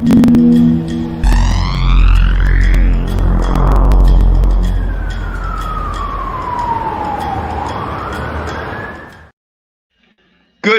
Good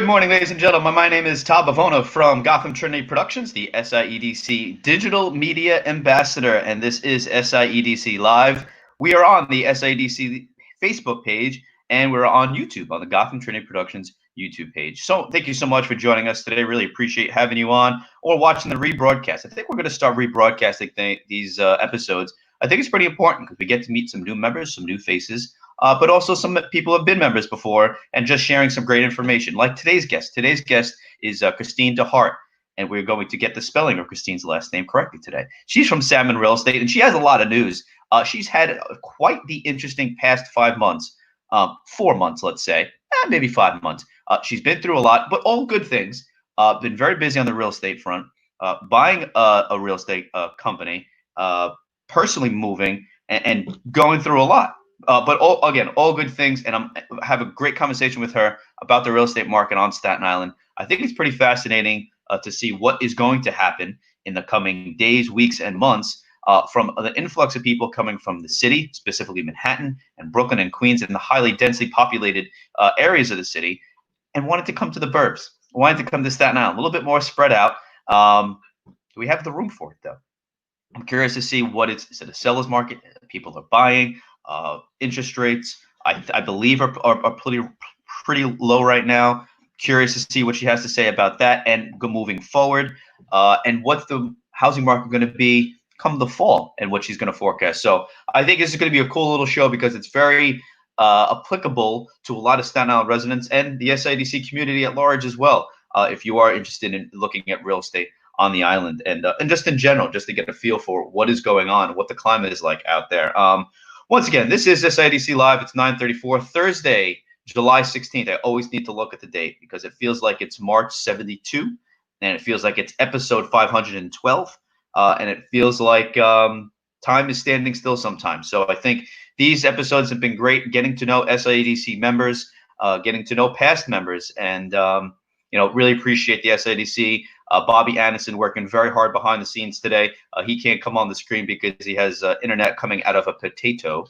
morning, ladies and gentlemen. My name is Tal Bavona from Gotham Trinity Productions, the SIEDC Digital Media Ambassador, and this is SIEDC Live. We are on the SIEDC Facebook page, and we're on YouTube, on the Gotham Trinity Productions YouTube page. So thank you so much for joining us today. Really appreciate having you on or watching the rebroadcast. I think we're going to start rebroadcasting these episodes. I think it's pretty important because we get to meet some new members, some new faces, but also some people who have been members before and just sharing some great information. Like today's guest. Today's guest is Christine DeHart, and we're going to get the spelling of Christine's last name correctly today. She's from Salmon Real Estate, and she has a lot of news. She's had quite the interesting past 5 months, 4 months, let's say, maybe 5 months. She's been through a lot, but all good things. Been very busy on the real estate front, buying a real estate company, personally moving, and going through a lot. But all good things, and I have a great conversation with her about the real estate market on Staten Island. I think it's pretty fascinating to see what is going to happen in the coming days, weeks, and months from the influx of people coming from the city, specifically Manhattan and Brooklyn and Queens, and the highly densely populated areas of the city, and wanted to come to the burbs, wanted to come to Staten Island, a little bit more spread out. Do we have the room for it, though? I'm curious to see what is it a seller's market? People are buying. Interest rates, I believe, are pretty low right now. Curious to see what she has to say about that and moving forward, and what's the housing market going to be come the fall, and what she's going to forecast. So I think this is going to be a cool little show because it's very applicable to a lot of Staten Island residents and the SIDC community at large as well. If you are interested in looking at real estate on the island and just in general, just to get a feel for what is going on, what the climate is like out there. Once again, this is SIDC Live. It's 9:34, Thursday, July 16th. I always need to look at the date because it feels like it's March 72, and it feels like it's episode 512, and it feels like time is standing still sometimes. So I think these episodes have been great, getting to know SIDC members, getting to know past members, and really appreciate the SIDC. Bobby Anderson working very hard behind the scenes today. He can't come on the screen because he has internet coming out of a potato.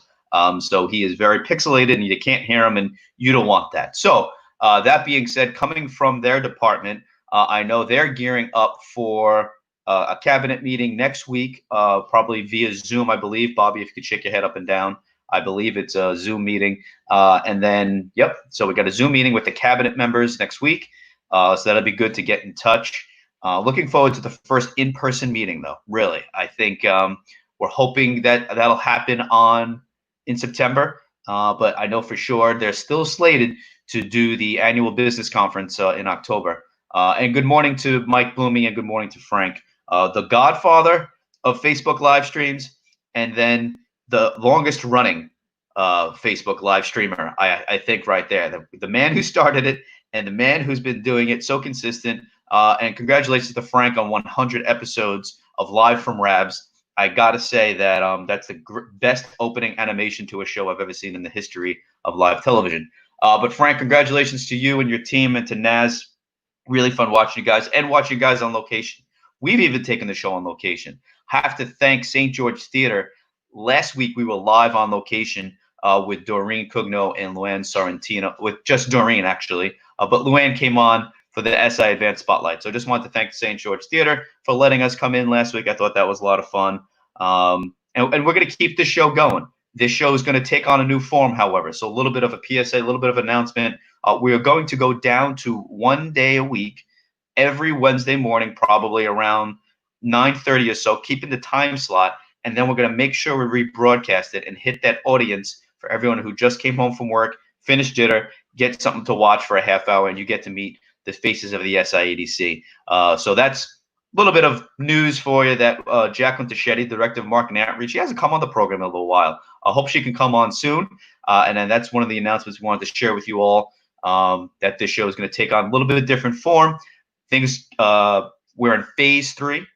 So he is very pixelated and you can't hear him, and you don't want that. So that being said, coming from their department, I know they're gearing up for a cabinet meeting next week, probably via Zoom, I believe. Bobby, if you could shake your head up and down. I believe it's a Zoom meeting. And then, yep, so we got a Zoom meeting with the cabinet members next week. So that'll be good to get in touch. Looking forward to the first in-person meeting, though. Really, I think we're hoping that that'll happen in September. But I know for sure they're still slated to do the annual business conference in October. And good morning to Mike Blooming and good morning to Frank, the godfather of Facebook live streams, and then the longest-running Facebook live streamer. I think right there, the man who started it and the man who's been doing it so consistent. And congratulations to Frank on 100 episodes of Live from Rabs. I got to say that that's the best opening animation to a show I've ever seen in the history of live television. But Frank, congratulations to you and your team, and to Naz. Really fun watching you guys and watching you guys on location. We've even taken the show on location. Have to thank St. George Theater. Last week we were live on location with Doreen Cugno and Luann Sorrentino, with just Doreen actually. But Luann came on for the SI Advanced Spotlight. So I just wanted to thank St. George Theater for letting us come in last week. I thought that was a lot of fun. And we're going to keep this show going. This show is going to take on a new form, however. So a little bit of a PSA, a little bit of announcement. We are going to go down to 1 day a week, every Wednesday morning, probably around 9:30 or so, keeping the time slot. And then we're going to make sure we rebroadcast it and hit that audience for everyone who just came home from work, finished dinner, get something to watch for a half hour, and you get to meet the faces of the SIEDC. So that's a little bit of news for you that Jacqueline Teschetti, Director of Marketing Outreach, she hasn't come on the program in a little while. I hope she can come on soon. And then that's one of the announcements we wanted to share with you all, that this show is going to take on a little bit of different form. We're in phase 3,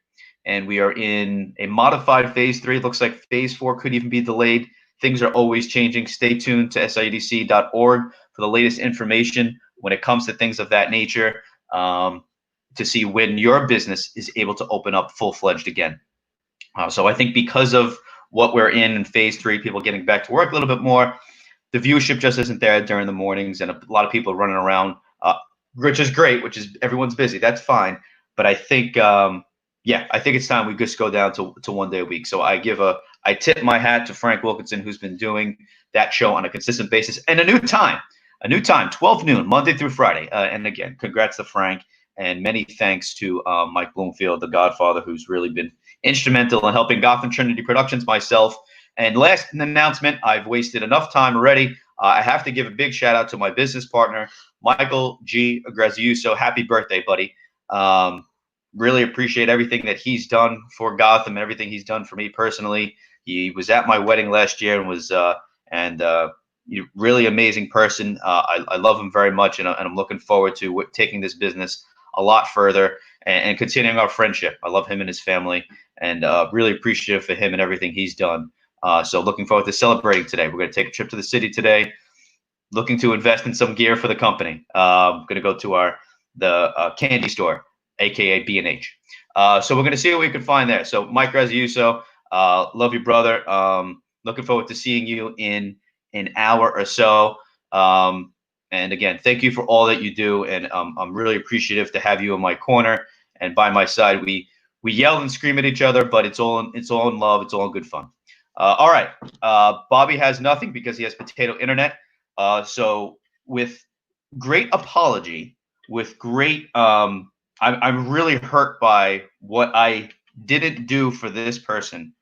and we are in a modified phase 3. It looks like phase 4 could even be delayed. Things are always changing. Stay tuned to SIEDC.org for the latest information when it comes to things of that nature. to see when your business is able to open up full-fledged again. So I think because of what we're in phase 3, people getting back to work a little bit more, the viewership just isn't there during the mornings, and a lot of people are running around, which is great, which is everyone's busy. That's fine. But I think, I think it's time we just go down to 1 day a week. So I tip my hat to Frank Wilkinson, who's been doing that show on a consistent basis, and a new time, 12 noon, Monday through Friday. And again, congrats to Frank, and many thanks to Mike Bloomfield, the Godfather, who's really been instrumental in helping Gotham Trinity Productions, myself. And last announcement, I've wasted enough time already. I have to give a big shout out to my business partner, Michael G. Graziuso. Happy birthday, buddy. Really appreciate everything that he's done for Gotham and everything he's done for me personally. He was at my wedding last year and was really amazing person. I love him very much, and I'm looking forward to taking this business a lot further and continuing our friendship. I love him and his family, and really appreciative for him and everything he's done. So looking forward to celebrating today. We're going to take a trip to the city today, looking to invest in some gear for the company. Going to go to the candy store, aka B&H. So we're going to see what we can find there. So Mike Graziuso, love you, brother. Looking forward to seeing you in an hour or so. And again, thank you for all that you do, and I'm really appreciative to have you in my corner and by my side. We yell and scream at each other, but it's all in love. It's all in good fun. All right. Bobby has nothing because he has potato internet. So with great apology, with great, I'm really hurt by what I didn't do for this person.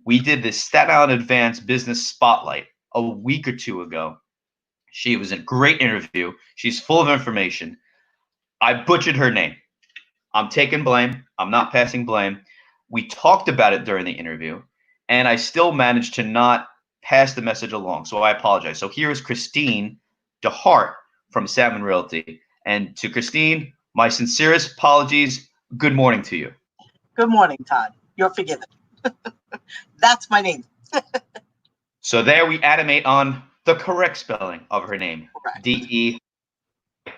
We did the Staten Island Advanced Business Spotlight a week or two ago. She was a great interview. She's full of information. I butchered her name. I'm taking blame. I'm not passing blame. We talked about it during the interview, and I still managed to not pass the message along. So I apologize. So here is Christine DeHart from Salmon Real Estate. And to Christine, my sincerest apologies. Good morning to you. Good morning, Todd. You're forgiven. That's my name. So there we animate on the correct spelling of her name. Correct. D-E.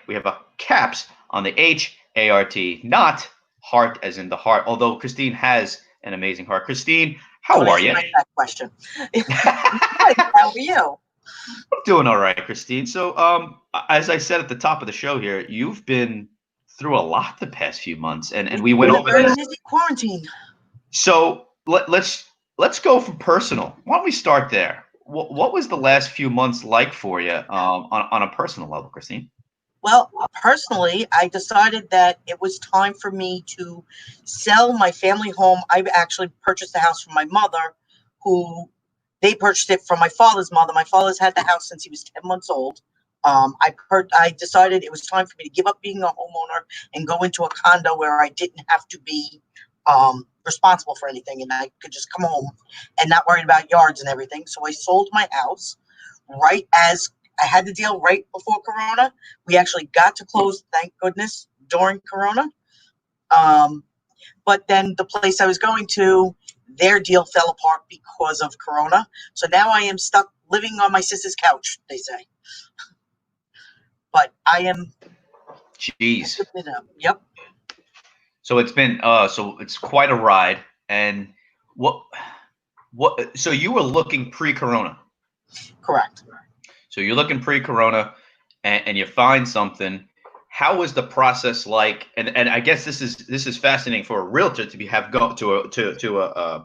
We have a caps on the H-A-R-T, not heart as in the heart, although Christine has an amazing heart. Christine, how are you? That question. How are you? I'm doing all right, Christine. So as I said at the top of the show here, you've been through a lot the past few months, and we went over this. Busy quarantine. So let's go from personal. Why don't we start there? What was the last few months like for you on a personal level, Christine? Well, personally, I decided that it was time for me to sell my family home. I actually purchased the house from my mother, who they purchased it from my father's mother. My father's had the house since he was 10 months old. I decided it was time for me to give up being a homeowner and go into a condo where I didn't have to be responsible for anything, and I could just come home and not worry about yards and everything. So I sold my house right as I had the deal right before Corona. We actually got to close, thank goodness, during Corona. But then the place I was going to, their deal fell apart because of Corona. So now I am stuck living on my sister's couch, they say. But I am. Jeez. Yep. So it's been so it's quite a ride. And what so you were looking pre-Corona? Correct. So you're looking pre-Corona, and you find something. How was the process like? And I guess this is fascinating for a realtor to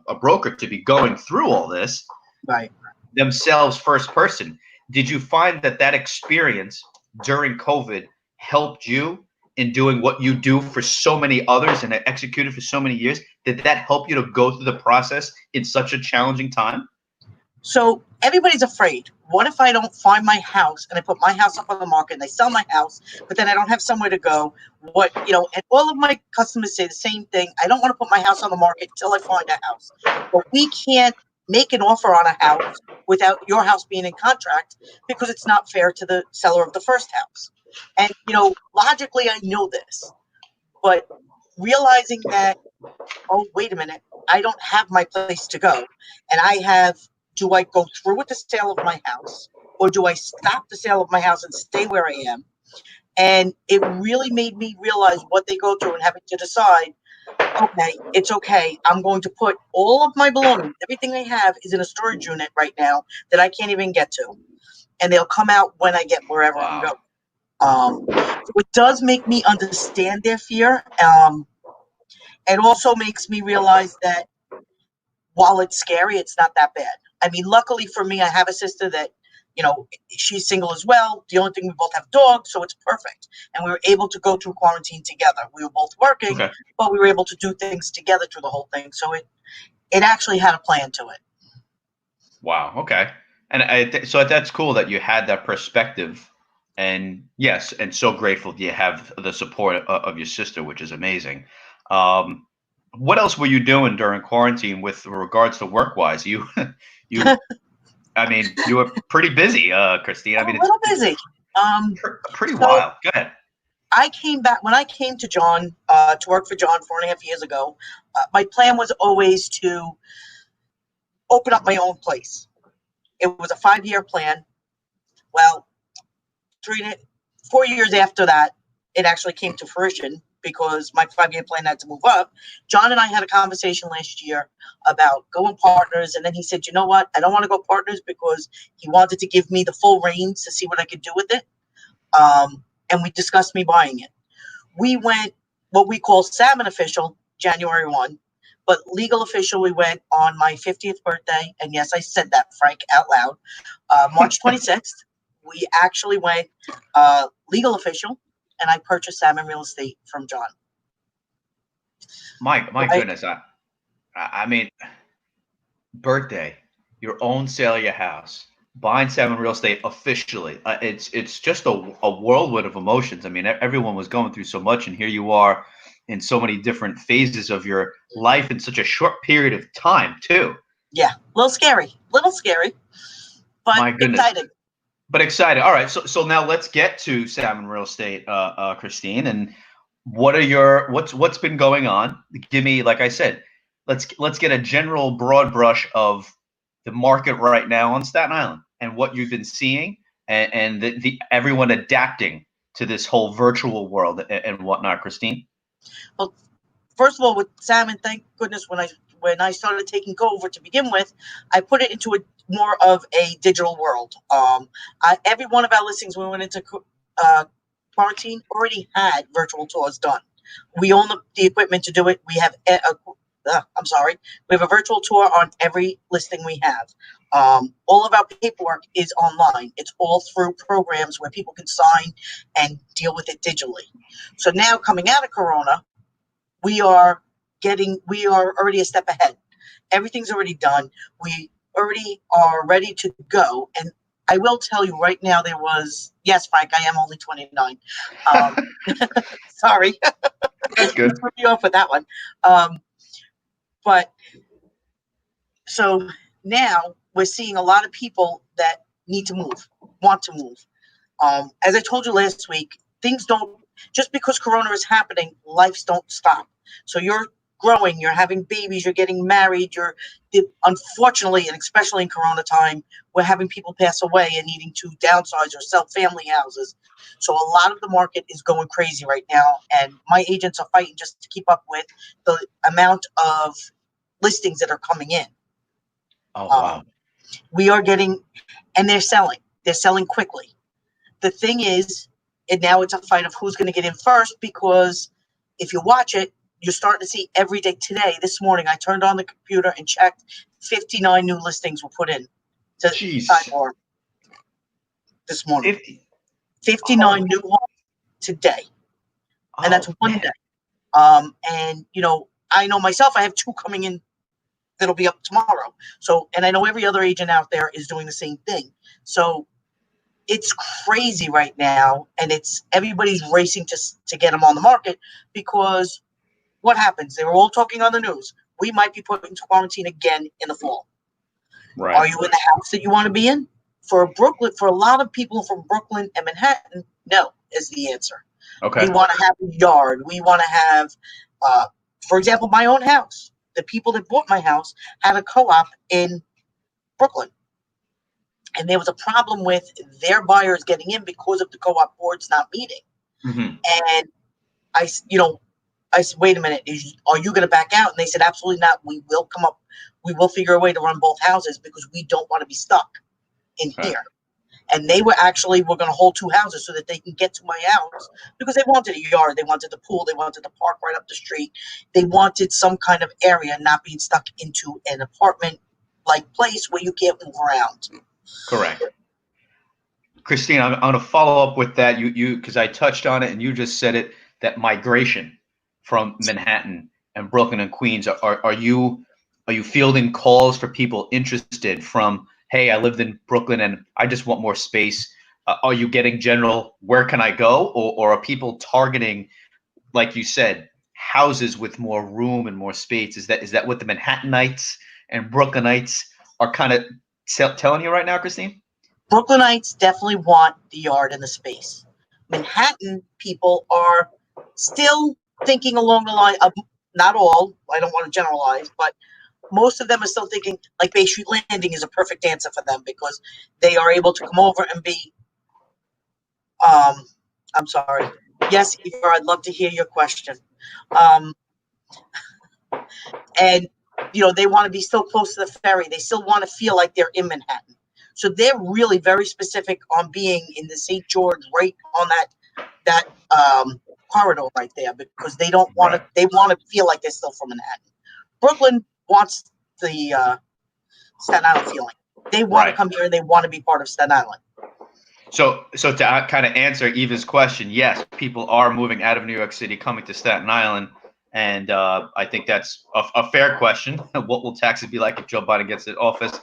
a broker to be going through all this, right, themselves first person. Did you find that experience during COVID helped you in doing what you do for so many others and executed for so many years? Did that help you to go through the process in such a challenging time? So everybody's afraid. What if I don't find my house and I put my house up on the market and they sell my house, but then I don't have somewhere to go? And all of my customers say the same thing. I don't want to put my house on the market until I find a house. But we can't make an offer on a house without your house being in contract because it's not fair to the seller of the first house. And, logically I know this, but realizing that, oh, wait a minute, I don't have my place to go. And do I go through with the sale of my house, or do I stop the sale of my house and stay where I am? And it really made me realize what they go through and having to decide, okay, it's okay. I'm going to put all of my belongings, everything I have is in a storage unit right now that I can't even get to. And they'll come out when I get wherever I'm Wow. going. So it does make me understand their fear. It also makes me realize that while it's scary, it's not that bad. I mean, luckily for me, I have a sister that, she's single as well. The only thing, we both have dogs, so it's perfect. And we were able to go through quarantine together. We were both working, Okay. but we were able to do things together through the whole thing. So it actually had a plan to it. Wow. Okay. And so that's cool that you had that perspective. And yes, and so grateful you have the support of your sister, which is amazing. Um, what else were you doing during quarantine with regards to work wise? You, I mean, you were pretty busy, Christine. I I'm mean, a it's little busy. Um, pretty so wild. Go ahead. I came back when I came to John to work for John 4.5 years ago. My plan was always to open up my own place. It was a 5-year plan. Well, 4 years after that, it actually came to fruition because my 5-year plan had to move up. John and I had a conversation last year about going partners, and then he said, "You know what? I don't want to go partners," because he wanted to give me the full reins to see what I could do with it. And we discussed me buying it. We went what we call Salmon official January 1, but legal official we went on my 50th birthday. And yes, I said that, Frank, out loud. March 26th, we actually went legal official, and I purchased Salmon Real Estate from John. My Right? goodness. I mean, birthday, your own sale of your house, buying Salmon Real Estate officially. It's just a whirlwind of emotions. I mean, everyone was going through so much, and here you are in so many different phases of your life in such a short period of time, too. Yeah, a little scary, but My goodness. exciting. But excited. All right, so now let's get to Salmon Real Estate, Christine, and what's been going on? Give me, like I said, let's get a general broad brush of the market right now on Staten Island and what you've been seeing, and the everyone adapting to this whole virtual world and whatnot, Christine. Well, first of all, with Salmon, thank goodness when I started taking over to begin with, I put it into a more of a digital world. Every one of our listings when we went into quarantine already had virtual tours done. We own the equipment to do it. We have I'm sorry. We have a virtual tour on every listing we have. All of our paperwork is online. It's all through programs where people can sign and deal with it digitally. So now coming out of Corona, we are already a step ahead. Everything's already done. We already are ready to go. And I will tell you right now, yes, Frank, I am only 29. Sorry. That's You good. put me off with that one. But so now we're seeing a lot of people that need to move, want to move. As I told you last week, things don't, just because Corona is happening, lives don't stop. So you're growing, you're having babies, you're getting married, unfortunately, and especially in Corona time, we're having people pass away and needing to downsize or sell family houses. So a lot of the market is going crazy right now, and my agents are fighting just to keep up with the amount of listings that are coming in. Oh wow. Um, we are getting, and they're selling quickly. The thing is, and now it's a fight of who's going to get in first, because if you watch it, you're starting to see every day. Today, this morning, I turned on the computer and checked 59 new listings were put in to Jeez. Cyborg this morning. 50. 59 new homes today. And that's Oh one man. day. And, I know myself, I have 2 coming in that'll be up tomorrow. So, and I know every other agent out there is doing the same thing. So it's crazy right now, and everybody's racing to get them on the market, because what happens? They were all talking on the news. We might be put into quarantine again in the fall. Right. Are you in the house that you want to be in? For a lot of people from Brooklyn and Manhattan, no is the answer. Okay. We want to have a yard. We want to have, for example, my own house. The people that bought my house had a co-op in Brooklyn. And there was a problem with their buyers getting in because of the co-op boards not meeting. Hmm. And I said, wait a minute, are you going to back out? And they said, absolutely not. We will figure a way to run both houses because we don't want to be stuck in Right. here. And they were going to hold two houses so that they can get to my house because they wanted a yard, they wanted the pool, they wanted the park right up the street. They wanted some kind of area, not being stuck into an apartment like place where you can't move around. Correct. Christine, I'm going to follow up with that. Because I touched on it and you just said it, that migration from Manhattan and Brooklyn and Queens. Are you fielding calls for people interested from, hey, I lived in Brooklyn and I just want more space? Are you getting general, where can I go? Or are people targeting, like you said, houses with more room and more space? Is that what the Manhattanites and Brooklynites are kind of telling you right now, Christine? Brooklynites definitely want the yard and the space. Manhattan people are still thinking along the line of, not all, I don't want to generalize, but most of them are still thinking like Bay Street Landing is a perfect answer for them because they are able to come over and be, I'm sorry. Yes, Eva, I'd love to hear your question. And, they want to be still close to the ferry. They still want to feel like they're in Manhattan. So they're really very specific on being in the St. George, right on that corridor right there, because they don't want to. Right. They want to feel like they're still from Manhattan. Brooklyn wants the Staten Island feeling. They want to Right. come here and they want to be part of Staten Island. So to kind of answer Eva's question, yes, people are moving out of New York City, coming to Staten Island, and I think that's a fair question. What will taxes be like if Joe Biden gets in office?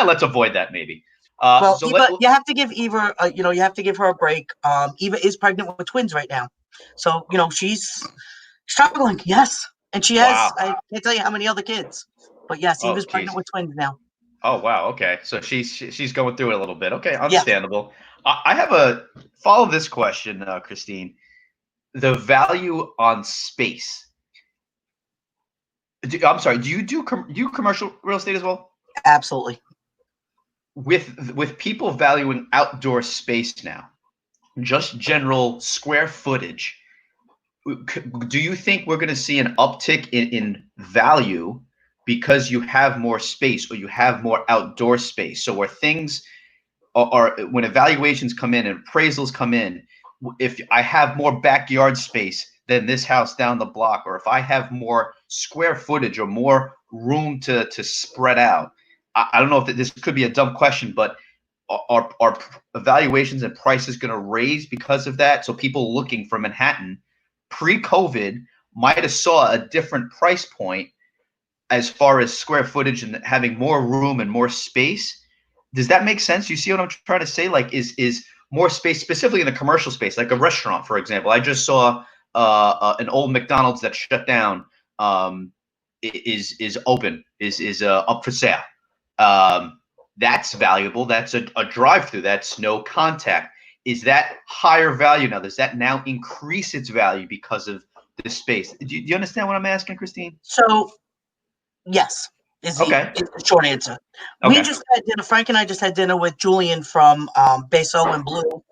Let's avoid that maybe. Well, So Eva, you have to give Eva, you have to give her a break. Eva is pregnant with twins right now, so she's struggling. Yes, and she has. Wow. I can't tell you how many other kids, but yes, Oh, Eva's geez. pregnant with twins now. Oh, wow. Okay. So she's going through it a little bit. Okay, Yes. understandable. I have a follow this question, Christine. The value on space. I'm sorry. Do you do commercial real estate as well? Absolutely. With people valuing outdoor space now, just general square footage, do you think we're going to see an uptick in value because you have more space or you have more outdoor space? So where things are when evaluations come in and appraisals come in, if I have more backyard space than this house down the block, or if I have more square footage or more room to spread out, I don't know if this could be a dumb question, but are evaluations and prices going to raise because of that? So people looking for Manhattan pre-COVID might have saw a different price point as far as square footage and having more room and more space. Does that make sense? You see what I'm trying to say? Like, is more space, specifically in the commercial space, like a restaurant, for example. I just saw an old McDonald's that shut down, is open, is up for sale. That's valuable. That's a drive-through. That's no contact. Is that higher value now? Does that now increase its value because of the space? Do you understand what I'm asking, Christine? So, yes, is Okay. the short answer. We Okay. just had dinner. Frank and I just had dinner with Julian from Beso and Blue,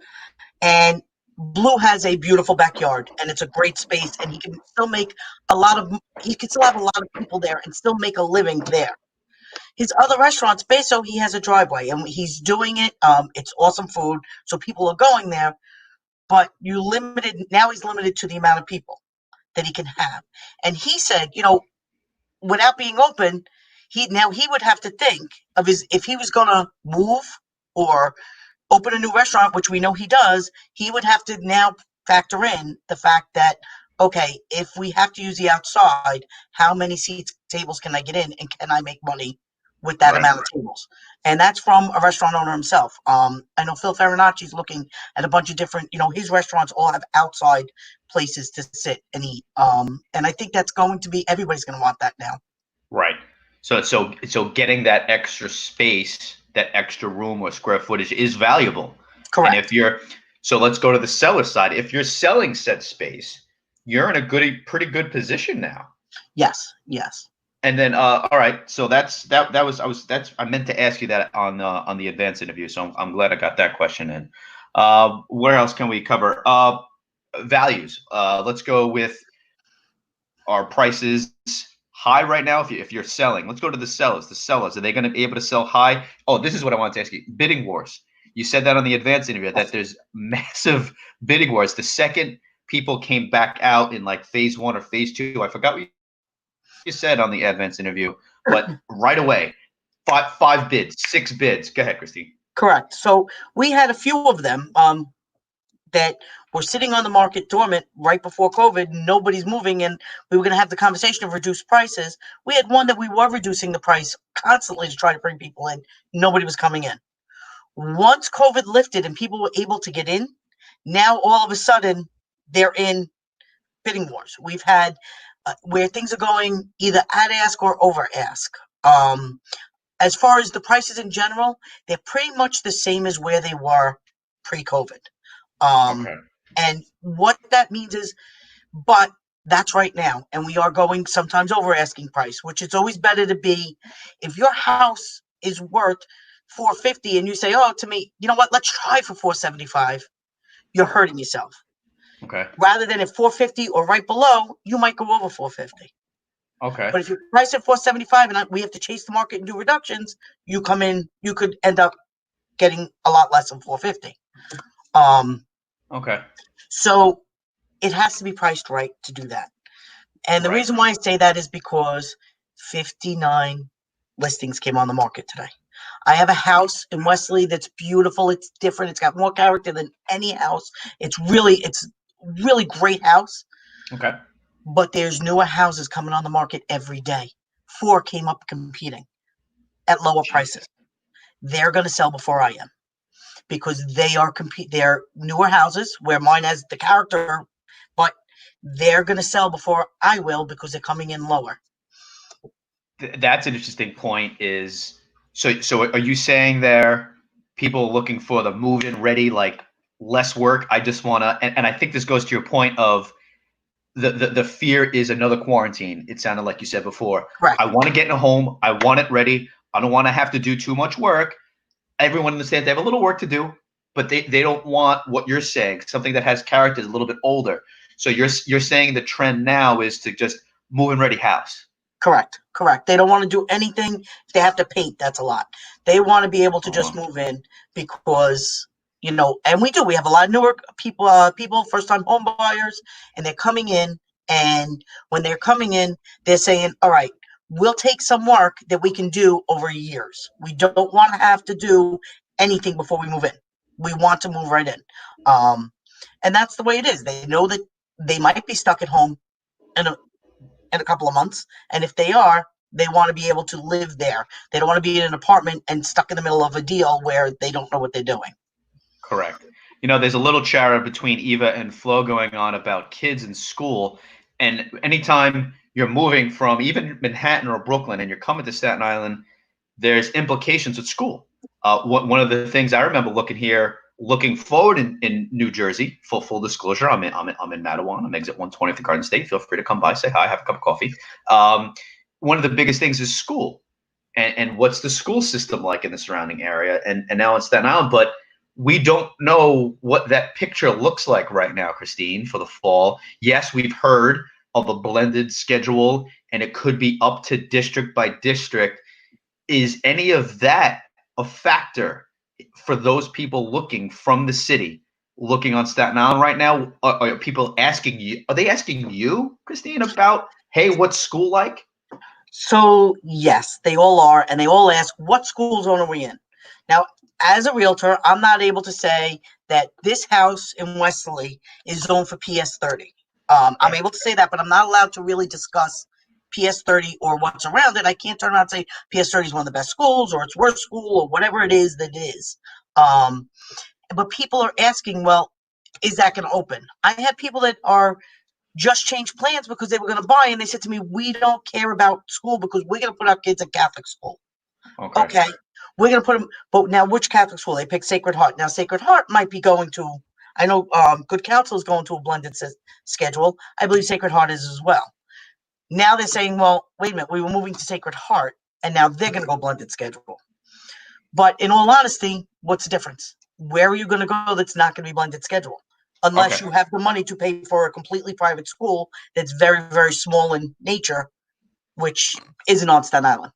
and Blue has a beautiful backyard, and it's a great space, and he can still make he can still have a lot of people there and still make a living there. His other restaurants, Beso, he has a driveway, and he's doing it. It's awesome food, so people are going there. But he's limited to the amount of people that he can have. And he said, without being open, he would have to think of if he was going to move or open a new restaurant, which we know he does, he would have to now factor in the fact that, okay, if we have to use the outside, how many seats, tables can I get in, and can I make money with that amount of tables? And that's from a restaurant owner himself. I know Phil Farinacci's looking at a bunch of different, his restaurants all have outside places to sit and eat. And I think that's going to be, everybody's going to want that now. Right. So getting that extra space, that extra room or square footage is valuable. Correct. And so let's go to the seller side. If you're selling said space, you're in a pretty good position now. Yes. Yes. And then, all right. So I meant to ask you that on the advanced interview. So I'm glad I got that question in. Where else can we cover? values. Let's go with our prices high right now. If you're selling, let's go to the sellers. The sellers, are they going to be able to sell high? Oh, this is what I wanted to ask you. Bidding wars. You said that on the advanced interview that there's massive bidding wars. The second people came back out in like phase 1 or phase 2, I forgot what you said on the advanced interview, but right away, five bids, 6 bids. Go ahead, Christine. Correct. So we had a few of them that were sitting on the market dormant right before COVID. Nobody's moving, and we were going to have the conversation of reduced prices. We had one that we were reducing the price constantly to try to bring people in. Nobody was coming in. Once COVID lifted and people were able to get in, now all of a sudden they're in bidding wars. We've had where things are going either at ask or over ask. As far as the prices in general, they're pretty much the same as where they were pre-COVID. Okay. And what that means is, but that's right now. And we are going sometimes over asking price, which it's always better to be. If your house is worth $450 and you say, oh, to me, you know what, let's try for $475, you're hurting yourself. Okay. Rather than at $450 or right below, you might go over $450. Okay. But if you price at $475 and we have to chase the market and do reductions, you come in, you could end up getting a lot less than $450. Okay. So it has to be priced right to do that. And the Right. reason why I say that is because 59 listings came on the market today. I have a house in Wesley that's beautiful. It's different. It's got more character than any house. It's really great house. Okay. But there's newer houses coming on the market every day. 4 came up competing at lower prices. They're going to sell before I am because they're newer houses where mine has the character, but they're going to sell before I will because they're coming in lower. That's an interesting point. So are you saying there people looking for the move-in ready, like less work? I just want to, and I think this goes to your point of the fear is another quarantine. It sounded like you said before. Correct. I want to get in a home. I want it ready. I don't want to have to do too much work. Everyone understands they have a little work to do, but they don't want what you're saying, something that has character, a little bit older. So you're saying the trend now is to just move in ready house. Correct. They don't want to do anything. If they have to paint, that's a lot. They want to be able to just move in because, and we have a lot of newer people, first-time home buyers, and they're coming in. And when they're coming in, they're saying, all right, we'll take some work that we can do over years. We don't want to have to do anything before we move in. We want to move right in. And that's the way it is. They know that they might be stuck at home in a couple of months. And if they are, they want to be able to live there. They don't want to be in an apartment and stuck in the middle of a deal where they don't know what they're doing. Correct. There's a little chatter between Eva and Flo going on about kids in school. And anytime you're moving from even Manhattan or Brooklyn and you're coming to Staten Island, there's implications with school. One of the things I remember looking forward in New Jersey, full disclosure, I'm in Matawan. I'm exit 120 at the Garden State. Feel free to come by, say hi, have a cup of coffee. One of the biggest things is school, and what's the school system like in the surrounding area, and now in Staten Island. But we don't know what that picture looks like right now, Christine, for the fall. Yes, we've heard of a blended schedule, and it could be up to district by district. Is any of that a factor for those people looking from the city, looking on Staten Island right now? Are people asking you? Are they asking you, Christine, about, hey, what's school like? So yes, they all are, and they all ask, what school zone are we in? Now, as a realtor, I'm not able to say that this house in Wesley is zoned for PS30. I'm able to say that, but I'm not allowed to really discuss PS30 or what's around it. I can't turn around and say PS30 is one of the best schools or it's worst school or whatever it is that it is. But people are asking, well, is that going to open? I have people that are just changed plans because they were going to buy, and they said to me, we don't care about school because we're going to put our kids at Catholic school. Okay. We're going to put them, but now which Catholic school? They pick Sacred Heart. Now, Sacred Heart might be going to, I know Good Counsel is going to a blended schedule. I believe Sacred Heart is as well. Now they're saying, well, wait a minute, we were moving to Sacred Heart, and now they're going to go blended schedule. But in all honesty, what's the difference? Where are you going to go that's not going to be blended schedule? unless Okay. you have the money to pay for a completely private school that's very, very small in nature, which isn't on Staten Island.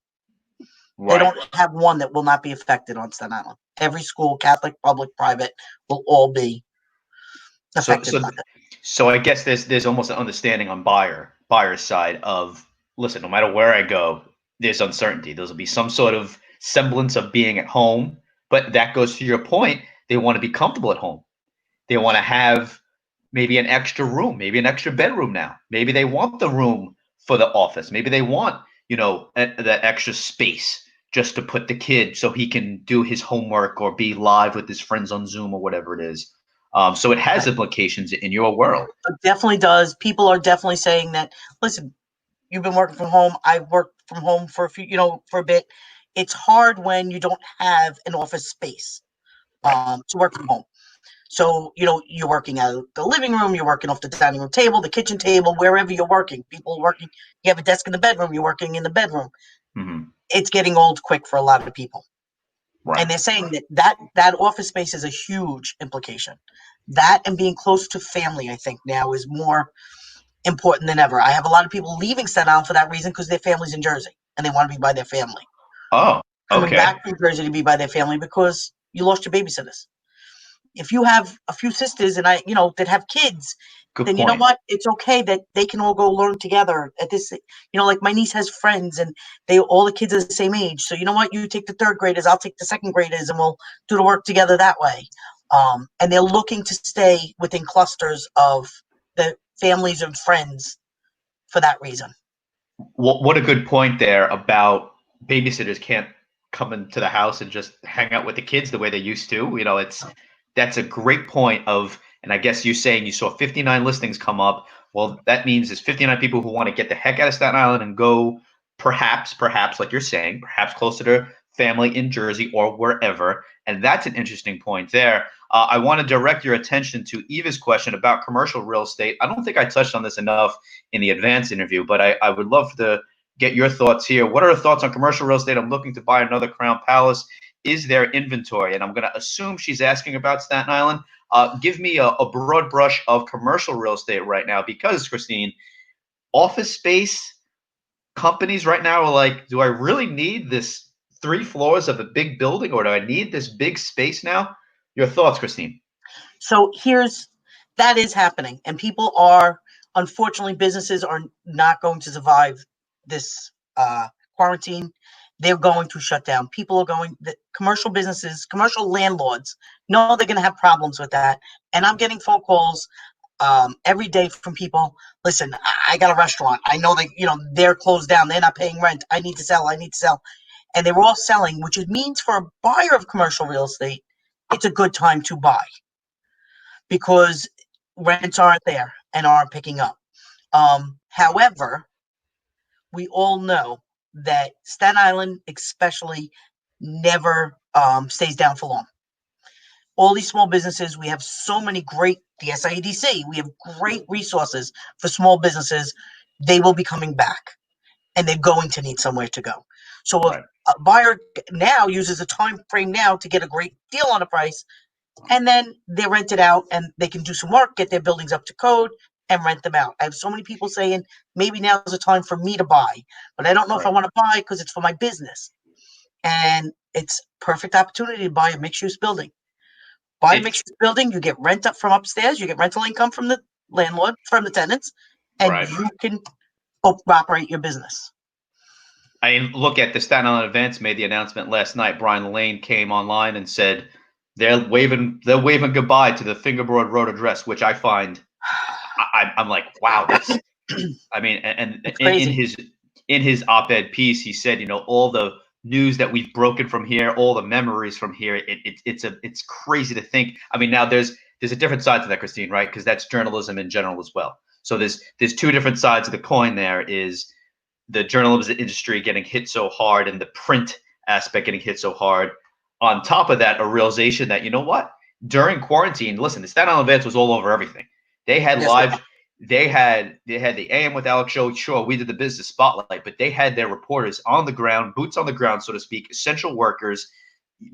They Right. don't have one that will not be affected on Staten Island. Every school, Catholic, public, private, will all be So affected so by it. so I guess there's almost an understanding on buyer's side of, listen, no matter where I go, there's uncertainty. There'll be some sort of semblance of being at home, but that goes to your point. They want to be comfortable at home. They want to have maybe an extra room, maybe an extra bedroom now. Maybe they want the room for the office. Maybe they want, that extra space just to put the kid so he can do his homework or be live with his friends on Zoom or whatever it is. So it has implications in your world. It definitely does. People are definitely saying that, listen, you've been working from home. I've worked from home for a few, for a bit. It's hard when you don't have an office space Right. to work from home. So, you're working out the living room, you're working off the dining room table, the kitchen table, wherever you're working. People are working, you have a desk in the bedroom, you're working in the bedroom. Mm-hmm. It's getting old quick for a lot of people. Right. And they're saying that office space is a huge implication. That and being close to family, I think now is more important than ever. I have a lot of people leaving Staten Island for that reason because their family's in Jersey and they want to be by their family. Oh, Coming okay. back from Jersey to be by their family because you lost your babysitters. If you have a few sisters and that have kids, Good then you know point. what? It's okay that they can all go learn together at this. Like my niece has friends and all the kids are the same age. So you know what? You take the third graders, I'll take the second graders, and we'll do the work together that way. And they're looking to stay within clusters of the families and friends for that reason. What a good point there about babysitters can't come into the house and just hang out with the kids the way they used to. That's a great point of, and I guess you're saying you saw 59 listings come up. Well, that means there's 59 people who want to get the heck out of Staten Island and go perhaps, like you're saying, perhaps closer to family in Jersey or wherever. And that's an interesting point there. I want to direct your attention to Eva's question about commercial real estate. I don't think I touched on this enough in the advanced interview, but I would love to get your thoughts here. What are your thoughts on commercial real estate? I'm looking to buy another Crown Palace. Is there inventory? And I'm going to assume she's asking about Staten Island. Give me a broad brush of commercial real estate right now, because, Christine, office space companies right now are like, do I really need this 3 floors of a big building, or do I need this big space now? Your thoughts, Christine? So that is happening, and people are, unfortunately, businesses are not going to survive this quarantine. They're going to shut down. The commercial businesses, commercial landlords know they're going to have problems with that. And I'm getting phone calls every day from people. Listen, I got a restaurant. I know that, they're closed down. They're not paying rent. I need to sell. And they were all selling, which it means for a buyer of commercial real estate, it's a good time to buy because rents aren't there and aren't picking up. However, we all know that Staten Island especially never stays down for long. All these small businesses, we have so many great, the SIEDC, we have great resources for small businesses. They will be coming back and they're going to need somewhere to go. So Right. a buyer now uses a time frame now to get a great deal on a price, and then they rent it out and they can do some work, get their buildings up to code, and rent them out. I have so many people saying maybe now is the time for me to buy, but I don't know if I want to buy because it's for my business. And it's perfect opportunity to buy a mixed-use building. Buy a mixed-use building, you get rent up from upstairs, you get rental income from the landlord, from the tenants, and Right. you can operate your business. I look at the Staten Island Events made the announcement last night. Brian Lane came online and said they're waving goodbye to the Fingerbroad Road address, which I find I'm like, wow, that's I mean, and in his op-ed piece, he said, all the news that we've broken from here, all the memories from here, it's crazy to think. I mean, now there's a different side to that, Christine, right? Because that's journalism in general as well. So there's 2 different sides of the coin. There is the journalism industry getting hit so hard and the print aspect getting hit so hard. On top of that, a realization that, during quarantine, listen, the Staten Island Events was all over everything. They had live, they had the AM with Alex show. Sure, we did the business spotlight, but they had their reporters on the ground, boots on the ground, so to speak, essential workers.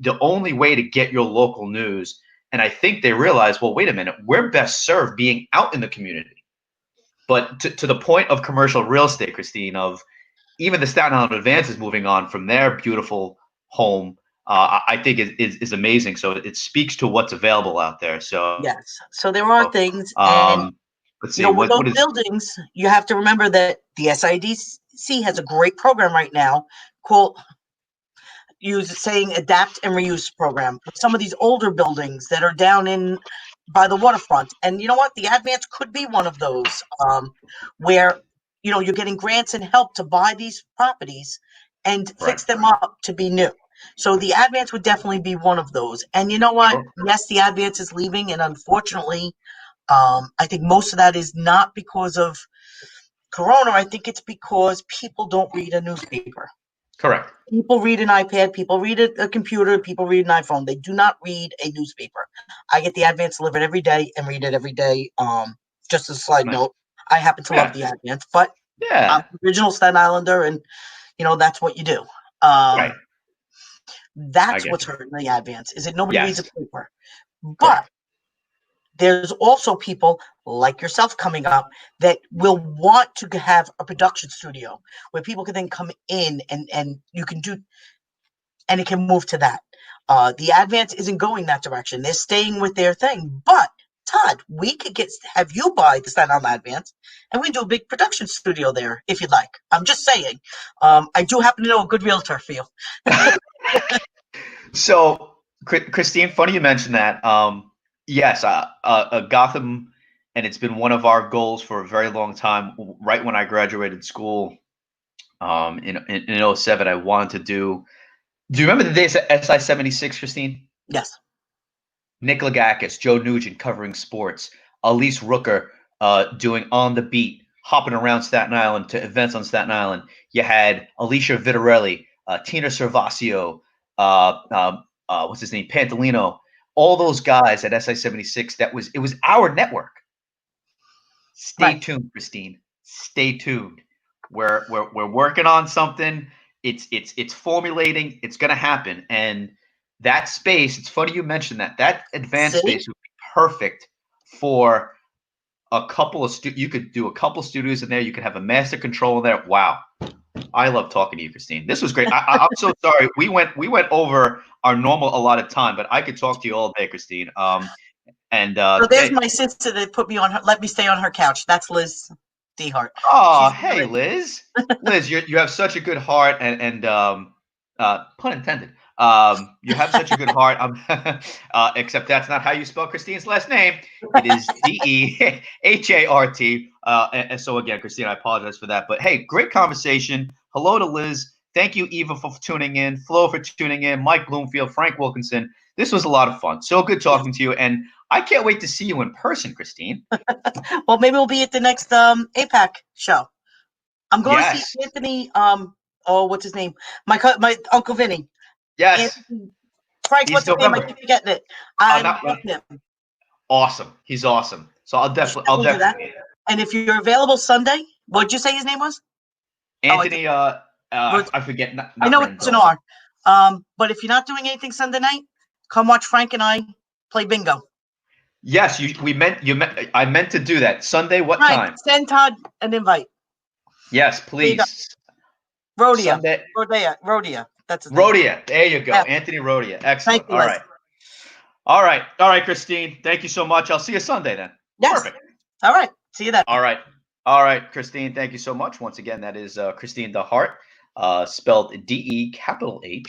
The only way to get your local news. And I think they realized, well, wait a minute, we're best served being out in the community. But to the point of commercial real estate, Christine, of even the Staten Island Advance is moving on from their beautiful home, I think is amazing. So it speaks to what's available out there. So Yes. So there are things, and um, let's see, with those what is buildings, you have to remember that the SIDC has a great program right now called saying adapt and reuse program. Some of these older buildings that are down in by the waterfront, and you know what, the Advance could be one of those, where you're getting grants and help to buy these properties and right? fix them up to be new. So the Advance would definitely be one of those. And you know what? Sure. Yes, the Advance is leaving, and unfortunately, I think most of that is not because of Corona. I think it's because people don't read a newspaper. Correct. People read an iPad, people read a computer, people read an iPhone. They do not read a newspaper. I get the Advance delivered every day and read it every day. Just as a side Nice. note, I happen to love the Advance, but I'm Yeah. an original Staten Islander, and that's what you do. Right. I That's get what's you. hurting the Advance, is that nobody reads a Yes. paper. But Correct. there's also people like yourself coming up that will want to have a production studio where people can then come in and you can do, and it can move to that. The Advance isn't going that direction. They're staying with their thing. But Todd, we could have you buy the Staten Island Advance, and we do a big production studio there if you'd like. I'm just saying. I do happen to know a good realtor for you. So, Christine, funny you mentioned that. Yes, Gotham, and it's been one of our goals for a very long time. Right when I graduated school, in 07, I wanted to do. Do you remember the days at SI-76, Christine? Yes. Nick Lagakis, Joe Nugent covering sports, Elise Rooker doing On the Beat, hopping around Staten Island to events on Staten Island. You had Alicia Vitarelli, Tina Servasio, what's his name, Pantolino, all those guys at SI-76. It was our network. Stay Right. tuned, Christine. Stay tuned. We're working on something. It's formulating. It's gonna happen. And that space, it's funny you mentioned that advanced See? space would be perfect for a couple of you could do a couple studios in there. You could have a master control in there. Wow. I love talking to you, Christine. This was great. I'm so sorry. We went over our normal allotted time, but I could talk to you all day, Christine. So there's Hey, my sister that put me on her. Let me stay on her couch. That's Liz DeHart. oh, She's hey, Liz. Liz, you have such a good heart, and pun intended. You have such a good heart. Except that's not how you spell Christine's last name. It is DEHART. And so again, Christine, I apologize for that. But hey, great conversation. Hello to Liz. Thank you, Eva, for tuning in. Flo for tuning in. Mike Bloomfield, Frank Wilkinson. This was a lot of fun. So good talking to you, and I can't wait to see you in person, Christine. Well, maybe we'll be at the next APAC show. I'm going to see Yes. Anthony. What's his name? My Uncle Vinny. Yes. Anthony. Frank, He's what's his name? I November. keep forgetting it. I'm Not with him. awesome. He's awesome. So I'll We'll do that. definitely. And if you're available Sunday, what'd you say his name was? Anthony. I forget. Not I know Rendell. it's an R. But if you're not doing anything Sunday night, come watch Frank and I play bingo. Yes, I meant to do that Sunday. What Frank, time? send Todd an invite. Yes, please. Rodia. Sunday. Rodia. That's his name. Rodia. There you go. Yeah. Anthony Rodia. Excellent. Thank you, All Liz. right. All right. All right, Christine. Thank you so much. I'll see you Sunday then. Yes. Perfect. All right. See you then. All right. All right, Christine. Thank you so much. Once again, that is Christine DeHart, spelled DeHart.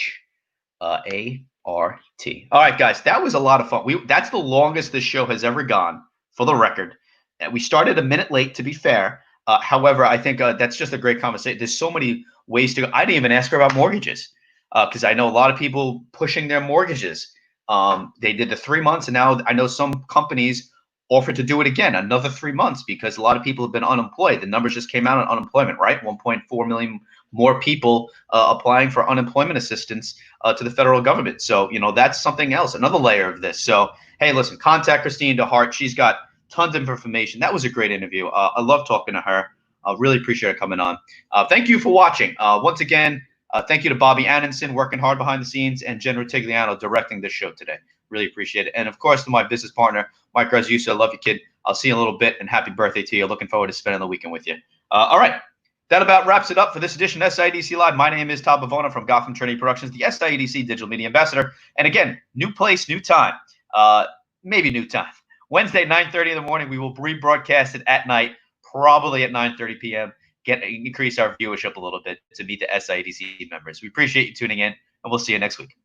All right, guys. That was a lot of fun. That's the longest this show has ever gone, for the record. We started a minute late, to be fair. However, I think that's just a great conversation. There's so many ways to go. I didn't even ask her about mortgages because I know a lot of people pushing their mortgages. They did the 3 months, and now I know some companies offered to do it again, another 3 months, because a lot of people have been unemployed. The numbers just came out on unemployment, right? 1.4 million more people applying for unemployment assistance to the federal government. So, that's something else, another layer of this. So, hey, listen, contact Christine DeHart. She's got tons of information. That was a great interview. I love talking to her. I really appreciate her coming on. Thank you for watching. Once again, thank you to Bobby Annenson, working hard behind the scenes, and Jen Rutigliano directing this show today. Really appreciate it. And of course, to my business partner, Mike Razusa, I love you, kid. I'll see you in a little bit, and happy birthday to you. Looking forward to spending the weekend with you. All right. That about wraps it up for this edition of SIEDC Live. My name is Todd Bavona from Gotham Trinity Productions, the SIEDC Digital Media Ambassador. And again, new place, new time. Maybe new time. Wednesday, 9:30 in the morning. We will rebroadcast it at night, probably at 9:30 p.m. Increase our viewership a little bit to meet the SIEDC members. We appreciate you tuning in, and we'll see you next week.